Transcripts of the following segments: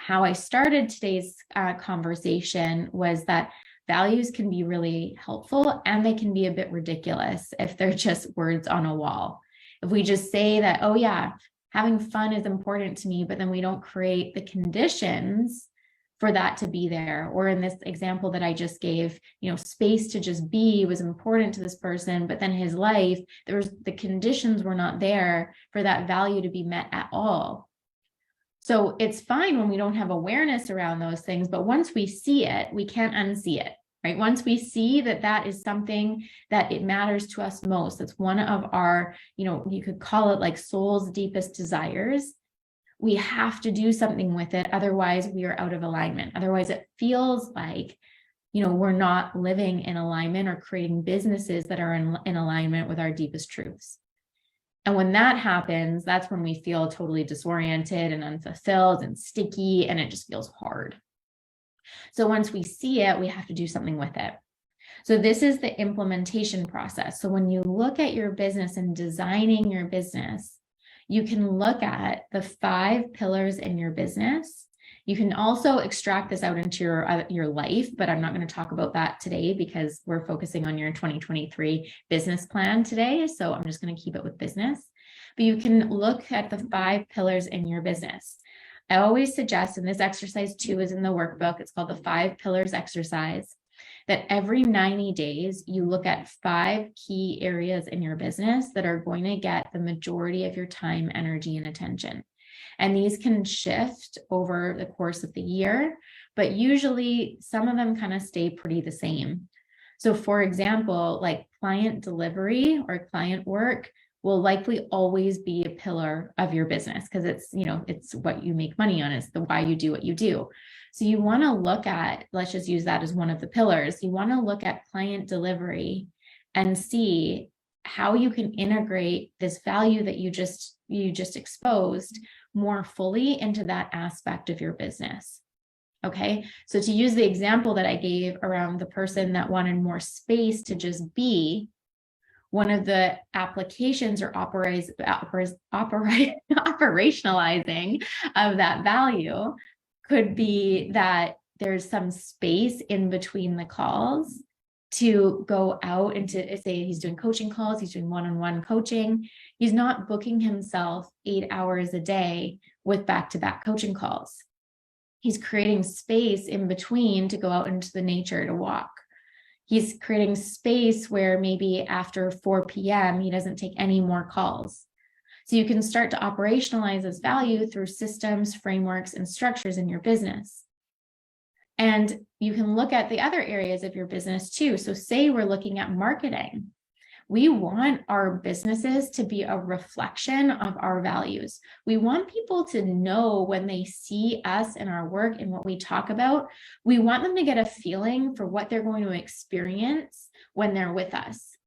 how I started today's conversation was that values can be really helpful and they can be a bit ridiculous if they're just words on a wall. If we just say that, oh yeah, having fun is important to me, but then we don't create the conditions for that to be there. Or in this example that I just gave, space to just be was important to this person, but then his life, the conditions were not there for that value to be met at all. So it's fine when we don't have awareness around those things, but once we see it, we can't unsee it, right? Once we see that that is something that it matters to us most, that's one of our, you could call it like soul's deepest desires, we have to do something with it. Otherwise, we are out of alignment. Otherwise, it feels like, we're not living in alignment or creating businesses that are in alignment with our deepest truths. And when that happens, that's when we feel totally disoriented and unfulfilled and sticky, and it just feels hard. So once we see it, we have to do something with it. So this is the implementation process. So when you look at your business and designing your business, you can look at the 5 pillars in your business. You can also extract this out into your life, but I'm not going to talk about that today because we're focusing on your 2023 business plan today. So I'm just going to keep it with business. But you can look at the 5 pillars in your business. I always suggest, and this exercise too is in the workbook, it's called the 5 pillars exercise, that every 90 days, you look at 5 key areas in your business that are going to get the majority of your time, energy, and attention. And these can shift over the course of the year, but usually some of them kind of stay pretty the same. So for example, like client delivery or client work will likely always be a pillar of your business because it's, it's what you make money on. It's the why you do what you do. So you want to look at, let's just use that as one of the pillars. You want to look at client delivery and see how you can integrate this value that you just exposed more fully into that aspect of your business. Okay. So to use the example that I gave around the person that wanted more space to just be, one of the applications or operationalizing of that value could be that there's some space in between the calls to go out and to say he's doing coaching calls, he's doing one-on-one coaching. He's not booking himself 8 hours a day with back-to-back coaching calls. He's creating space in between to go out into the nature to walk. He's creating space where maybe after 4 p.m., he doesn't take any more calls. So you can start to operationalize this value through systems, frameworks, and structures in your business. And you can look at the other areas of your business too. So say we're looking at marketing. We want our businesses to be a reflection of our values. We want people to know when they see us and our work and what we talk about, we want them to get a feeling for what they're going to experience when they're with us.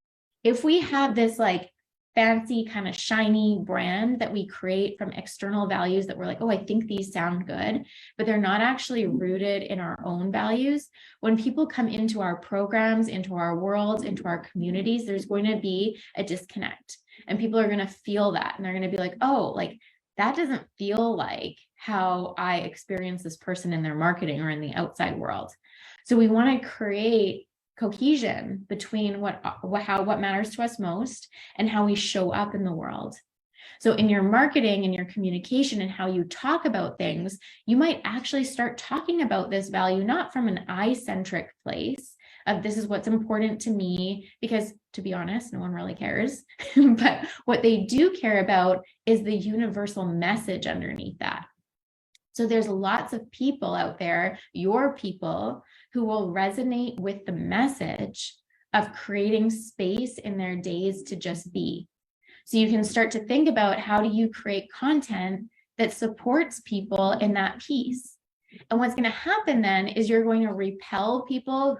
If we have this like fancy kind of shiny brand that we create from external values that we're like, oh, I think these sound good, but they're not actually rooted in our own values. When people come into our programs, into our worlds, into our communities, there's going to be a disconnect and people are going to feel that. And they're going to be like, oh, like that doesn't feel like how I experience this person in their marketing or in the outside world. So we want to create cohesion between what matters to us most and how we show up in the world. So in your marketing and your communication and how you talk about things, you might actually start talking about this value, not from an I-centric place of this is what's important to me, because to be honest, no one really cares. But what they do care about is the universal message underneath that. So there's lots of people out there, your people, who will resonate with the message of creating space in their days to just be. So you can start to think about how do you create content that supports people in that piece. And what's going to happen then is you're going to repel people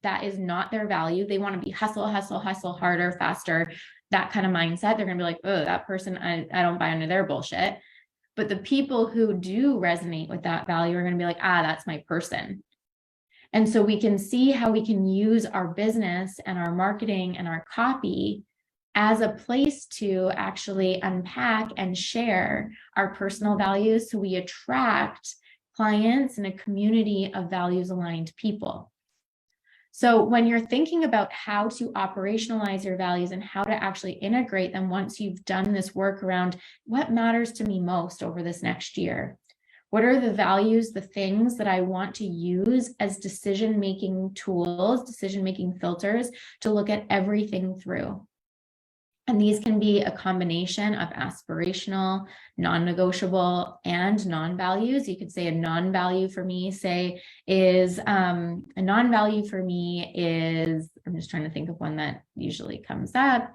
that is not their value. They want to be hustle, harder, faster, that kind of mindset. They're going to be like, oh, that person, I don't buy into their bullshit. But the people who do resonate with that value are going to be like, that's my person. And so we can see how we can use our business and our marketing and our copy as a place to actually unpack and share our personal values so we attract clients and a community of values aligned people. So when you're thinking about how to operationalize your values and how to actually integrate them once you've done this work around what matters to me most over this next year, what are the values, the things that I want to use as decision-making tools, decision-making filters to look at everything through? And these can be a combination of aspirational, non-negotiable, and non-values. You could say a non-value for me, is, I'm just trying to think of one that usually comes up.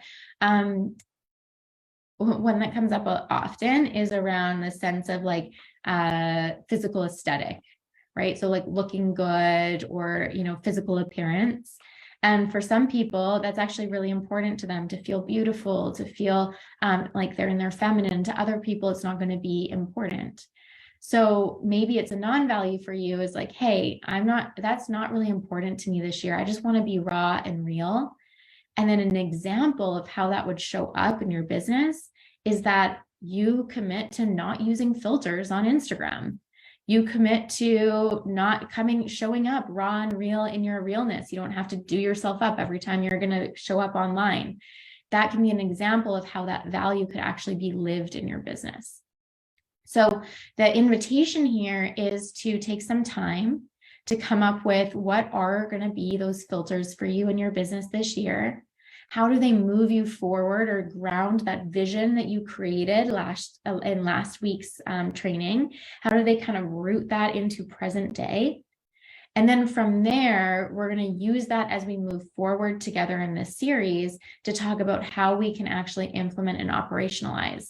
One that comes up often is around the sense of like physical aesthetic, right? So like looking good or, physical appearance. And for some people, that's actually really important to them to feel beautiful, to feel like they're in their feminine. To other people, it's not going to be important. So maybe it's a non-value for you is like, hey, that's not really important to me this year. I just want to be raw and real. And then an example of how that would show up in your business is that you commit to not using filters on Instagram. You commit to showing up raw and real in your realness. You don't have to do yourself up every time you're going to show up online. That can be an example of how that value could actually be lived in your business. So the invitation here is to take some time to come up with what are going to be those filters for you in your business this year. How do they move you forward or ground that vision that you created in last week's training? How do they kind of root that into present day? And then from there, we're going to use that as we move forward together in this series to talk about how we can actually implement and operationalize.